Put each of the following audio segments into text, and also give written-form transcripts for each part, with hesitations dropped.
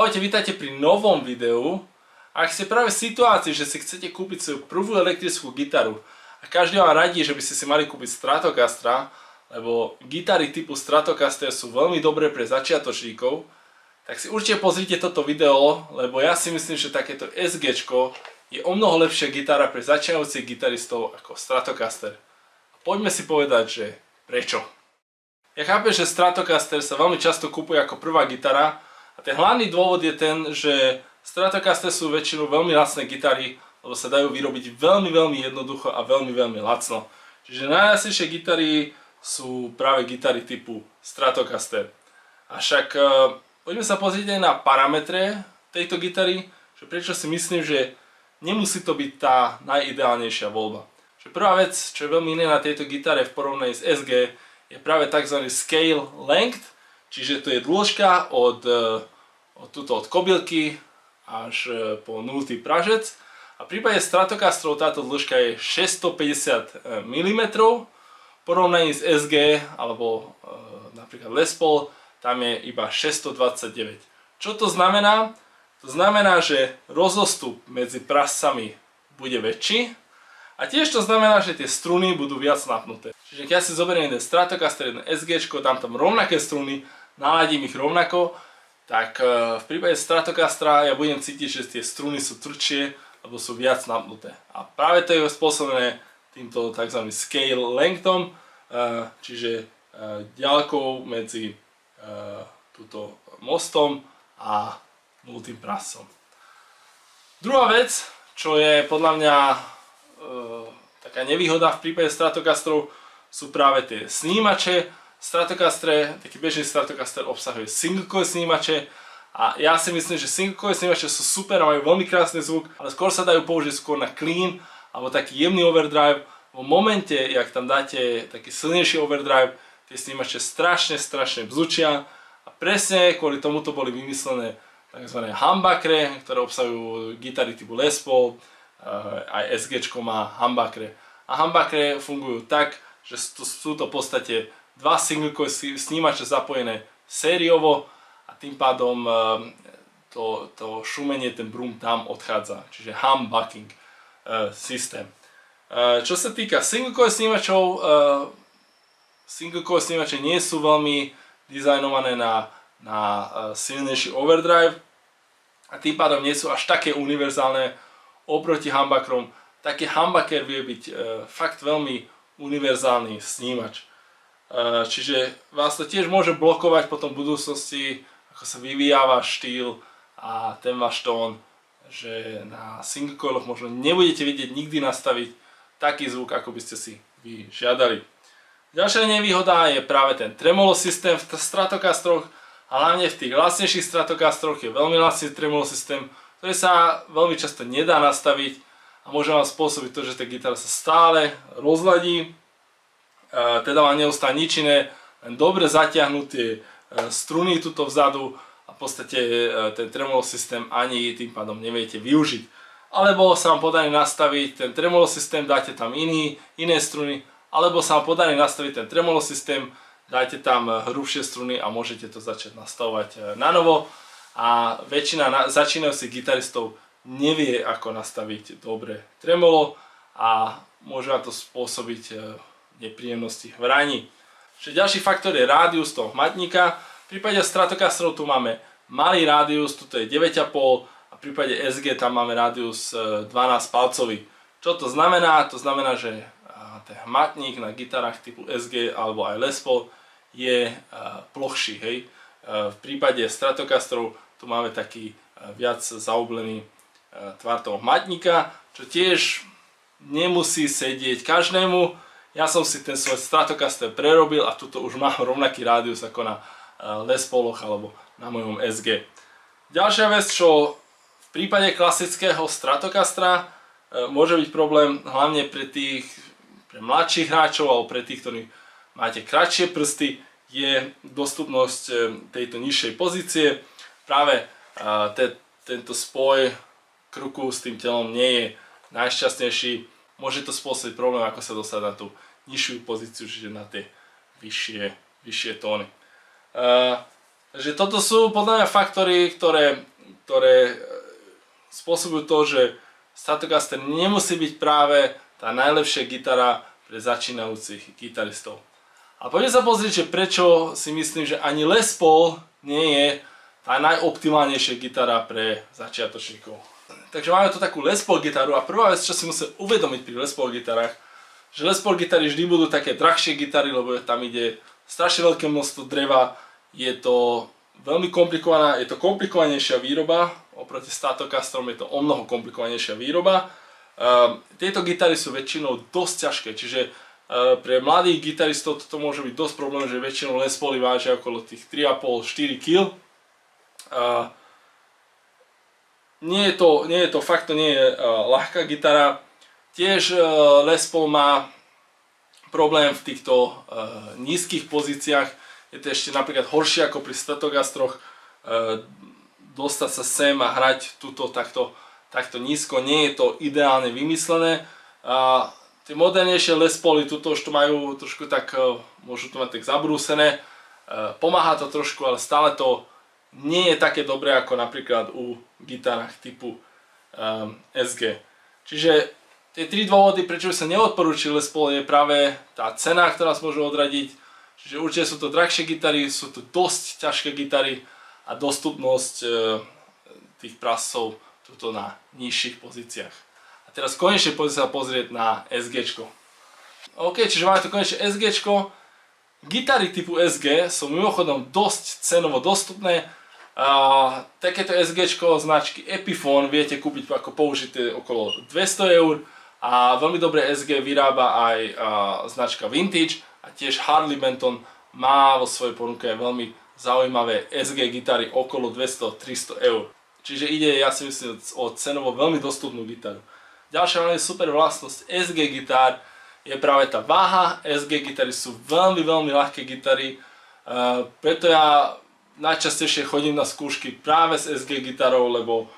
Ahojte, vítajte pri novom videu. Ak ste práve v situácii, že si chcete kúpiť svoju prvú elektrickú gitaru a každý vám radí, že by ste si mali kúpiť Stratocastra, lebo gitary typu Stratocaster sú veľmi dobré pre začiatočníkov, tak si určite pozrite toto video, lebo ja si myslím, že takéto SGčko je o mnoho lepšia gitara pre začínajúcich gitaristov ako Stratocaster. Poďme si povedať, že prečo. Ja chápem, že Stratocaster sa veľmi často kupuje ako prvá gitara a ten hlavný dôvod je ten, že Stratocaster sú väčšinou veľmi lacné gitary, lebo sa dajú vyrobiť veľmi jednoducho a veľmi lacno. Čiže najlacnejšie gitary sú práve gitary typu Stratocaster. Avšak poďme sa pozrieť aj na parametre tejto gitary, že prečo si myslím, že nemusí to byť tá najideálnejšia voľba. Že prvá vec, čo je veľmi iné na tejto gitare v porovnaní s SG, je práve tzv. Scale length, čiže to je dĺžka od kobylky až po 0. pražec. A v prípade Stratocasterov táto dĺžka je 650 mm, v porovnaní s SG alebo napríklad Les Paul, tam je iba 629. Čo to znamená? To znamená, že rozostup medzi prascami bude väčší a tiež to znamená, že tie struny budú viac napnuté. Čiže keď ja si zoberiem jeden Stratocaster, jeden SGčko, dám tam rovnaké struny, naladím ich rovnako, tak v prípade Stratocastera ja budem cítiť, že tie struny sú tvrdšie, lebo sú viac napnuté. A práve to je spôsobené týmto tzv. Scale lengthom, čiže ďalkou medzi túto mostom a 0. prasom. Druhá vec, čo je podľa mňa taká nevýhoda v prípade Stratocasterov, sú práve tie snímače. Stratocaster, taký bežný Stratocaster obsahuje single-coil snímače a ja si myslím, že single-coil snímače sú super a majú veľmi krásny zvuk, ale skôr sa dajú použiť skôr na clean alebo taký jemný overdrive. V momente, jak tam dáte taký silnejší overdrive, tie snímače strašne bzučia a presne kvôli tomuto boli vymyslené tzv. Humbuckere, ktoré obsahujú gitary typu Les Paul, aj SGčko má humbuckere. A humbuckere fungujú tak, že sú to v podstate dva single-coil snímače zapojené sériovo a tým pádom to šumenie, ten brum tam odchádza. Čiže humbucking systém. Čo sa týka single-coil snímačov, single-coil snímače nie sú veľmi dizajnované na silnejší overdrive a tým pádom nie sú až také univerzálne oproti humbuckerom. Taký humbucker vie byť fakt veľmi univerzálny snímač. Čiže vás to tiež môže blokovať potom v budúcnosti, ako sa vyvíja váš štýl a ten váš tón, že na single coiloch možno nebudete vedieť nikdy nastaviť taký zvuk, ako by ste si vy žiadali. Ďalšia nevýhoda je práve ten tremolo systém v Stratocasteroch a hlavne v tých lacnejších Stratocasteroch je veľmi lacný tremolo systém, ktorý sa veľmi často nedá nastaviť a môže vám spôsobiť to, že tá gitara sa stále rozladí, teda vám neostane nič iné, len dobre zatiahnuté struny tuto vzadu a v podstate ten tremolo systém ani tým pádom neviete využiť. Alebo sa vám podarí nastaviť ten tremolo systém, dáte tam iné struny, alebo sa vám podarí nastaviť ten tremolo systém, dáte tam hrubšie struny a môžete to začať nastavovať na novo. A väčšina začínajúcich gitaristov nevie, ako nastaviť dobre tremolo a môže vám to spôsobiť nepríjemnosti v hraní. Ďalší faktor je rádius toho hmatníka. V prípade Stratocasterov tu máme malý rádius, tuto je 9,5 a v prípade SG tam máme rádius 12 palcový. Čo to znamená? To znamená, že ten hmatník na gitarách typu SG alebo aj Les Paul je plochší. Hej? V prípade Stratocasterov tu máme taký viac zaoblený tvar toho hmatníka, čo tiež nemusí sedieť každému. Ja som si ten svoj Stratocaster prerobil a tuto už mám rovnaký rádius ako na Les Pauloch alebo na mojom SG. Ďalšia vec, čo v prípade klasického Stratocastera môže byť problém, hlavne pre mladších hráčov alebo pre tých, ktorí máte kratšie prsty, je dostupnosť tejto nižšej pozície. Práve tento spoj kruku s tým telom nie je najšťastnejší. Môže to spôsobiť problém, ako sa dostať na tú nižšiu pozíciu, čiže na tie vyššie tóny. Takže toto sú podľa mňa faktory, ktoré spôsobujú to, že Stratocaster nemusí byť práve tá najlepšia gitara pre začínajúcich gitaristov. A poďme sa pozrieť, že prečo si myslím, že ani Les Paul nie je tá najoptimálnejšia gitara pre začiatočníkov. Takže máme tu takú Les Paul gitaru a prvá vec, čo si musím uvedomiť pri Les Paul gitarách, že Les Paul gitary vždy budú také drahšie gitary, lebo tam ide strašne veľké množstvo dreva, je to veľmi komplikovaná, je to komplikovanejšia výroba, oproti Stratocastrom je to omnoho komplikovanejšia výroba. Tieto gitary sú väčšinou dosť ťažké, čiže pre mladých gitaristov toto môže byť dosť problém, že väčšinou Les Pauly vážia okolo tých 3,5-4 kg. Nie je to fakt, to nie je ľahká gitara. Tiež Les Paul má problém v týchto nízkych pozíciách. Je to ešte napríklad horšie ako pri Stratocastroch. Dostať sa sem a hrať túto takto nízko, nie je to ideálne vymyslené. Tie modernejšie Les Pauly tuto už to majú trošku tak, môžu to mať tak zabrúsené. Pomáha to trošku, ale stále to nie je také dobré ako napríklad u gitarách typu SG. Čiže tie tri dôvody, prečo by sa neodporúčil Les Paul, je práve tá cena, ktorá nás môže odradiť. Čiže určite sú to drahšie gitary, sú to dosť ťažké gitary a dostupnosť tých prascov tuto na nižších pozíciách. A teraz konečne poďme sa pozrieť na SG. OK, čiže máme tu konečne SG. Gitary typu SG sú mimochodom dosť cenovo dostupné. Takéto SG značky Epiphone viete kúpiť ako použité okolo 200 eur a veľmi dobre SG vyrába aj značka Vintage a tiež Harley Benton má vo svojej ponuke veľmi zaujímavé SG gitary okolo 200-300 eur. Čiže ide, ja si myslím, o cenovo veľmi dostupnú gitaru. Ďalšia veľmi super vlastnosť SG gitár je práve tá váha. SG gitary sú veľmi ľahké gitary, preto ja najčastejšie chodím na skúšky práve s SG gitarou, lebo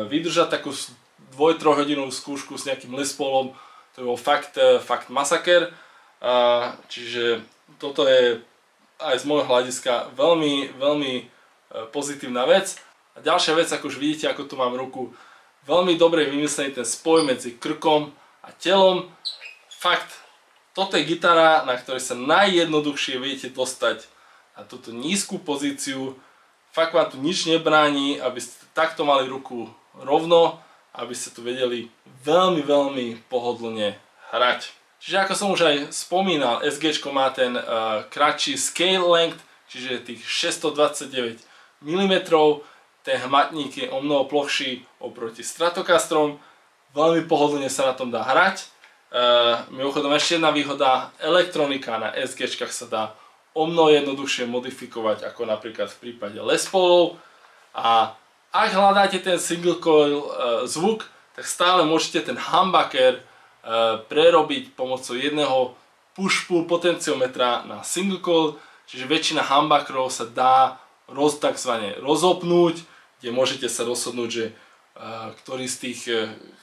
vydržať takú 2-3 hodinovú skúšku s nejakým Les Paulom, to je bol fakt masaker. Čiže toto je aj z môjho hľadiska veľmi pozitívna vec. A ďalšia vec, ako už vidíte, ako tu mám ruku, veľmi dobre vymyslený ten spoj medzi krkom a telom. Fakt, toto je gitara, na ktorej sa najjednoduchšie viete dostať na túto nízku pozíciu. Fakt vám tu nič nebráni, aby ste takto mali ruku rovno, aby ste tu vedeli veľmi pohodlne hrať. Čiže ako som už aj spomínal, SG má ten kratší scale length, čiže tých 629 mm. Ten hmatník je omnoho plochší oproti Stratocastrom. Veľmi pohodlne sa na tom dá hrať. Mimochodom ešte jedna výhoda, elektronika na SG sa dá omnoho jednoduchšie modifikovať ako napríklad v prípade Les Paulov. A ak hľadáte ten single coil zvuk, tak stále môžete ten humbucker prerobiť pomocou jedného push-pull potenciometra na single coil, čiže väčšina humbuckerov sa dá takzvané rozopnúť, kde môžete sa rozhodnúť, že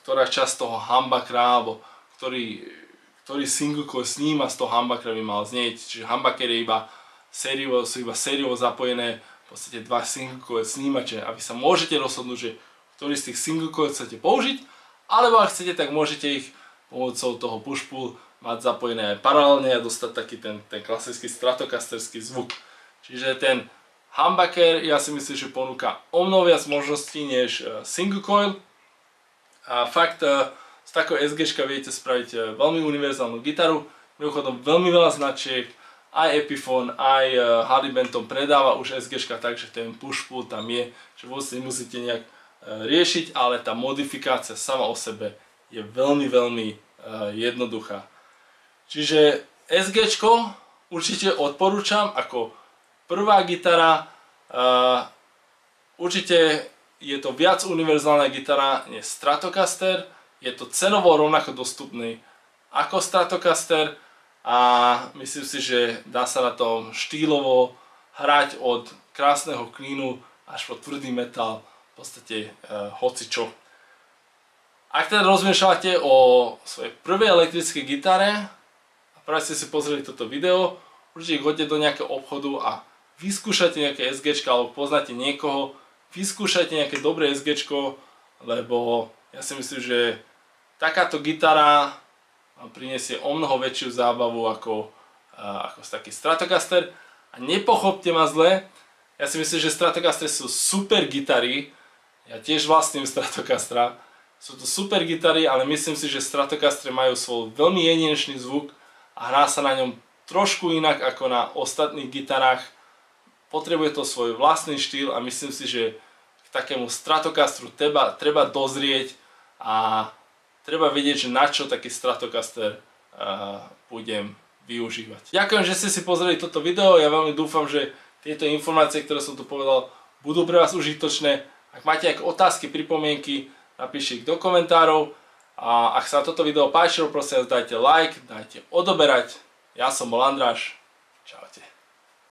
ktorá časť toho humbuckera alebo ktorý single coil sníma z toho humbuckera by mal znieť. Čiže humbucker je sú iba sériovo zapojené v podstate dva single coil snímače a vy sa môžete rozhodnúť, že ktorý z tých single coil chcete použiť, alebo ak chcete, tak môžete ich pomocou toho push-pull mať zapojené aj paralelne a dostať taký ten klasický stratocasterský zvuk. Čiže ten humbucker, ja si myslím, že ponúka omnoho viac možností než single coil. A fakt z takého SG viete spraviť veľmi univerzálnu gitaru. Mimochodom veľmi veľa značiek, aj Epiphone, aj Harley Benton predáva už SG, takže ten push-pull tam je, že vôbec nemusíte nejak riešiť, ale tá modifikácia sama o sebe je veľmi jednoduchá. Čiže SG určite odporúčam ako prvá gitara. Určite je to viac univerzálna gitara než Stratocaster, je to cenovo rovnako dostupný ako Stratocaster a myslím si, že dá sa na tom štýlovo hrať od krásneho cleanu až po tvrdý metal, v podstate hocičo. Ak teda rozmýšľate o svojej prvej elektrickej gitare a práve ste si pozreli toto video, určite choďte do nejakého obchodu a vyskúšajte nejaké SGčka alebo poznáte niekoho, vyskúšajte nejaké dobré SGčko, lebo ja si myslím, že takáto gitara vám prinesie o mnoho väčšiu zábavu ako taký Stratocaster. A nepochopte ma zle, ja si myslím, že Stratocaster sú super gitary, ja tiež vlastním Stratocastera, sú to super gitary, ale myslím si, že Stratocaster majú svoj veľmi jedinečný zvuk a hrá sa na ňom trošku inak ako na ostatných gitarách. Potrebuje to svoj vlastný štýl a myslím si, že k takému Stratocasteru treba dozrieť a treba vedieť, že na čo taký Stratocaster budem využívať. Ďakujem, že ste si pozreli toto video, ja veľmi dúfam, že tieto informácie, ktoré som tu povedal, budú pre vás užitočné. Ak máte nejaké otázky, pripomienky, napíšte ich do komentárov a ak sa toto video páčilo, prosím vás dajte like, dajte odoberať. Ja som bol Andráš, čaute.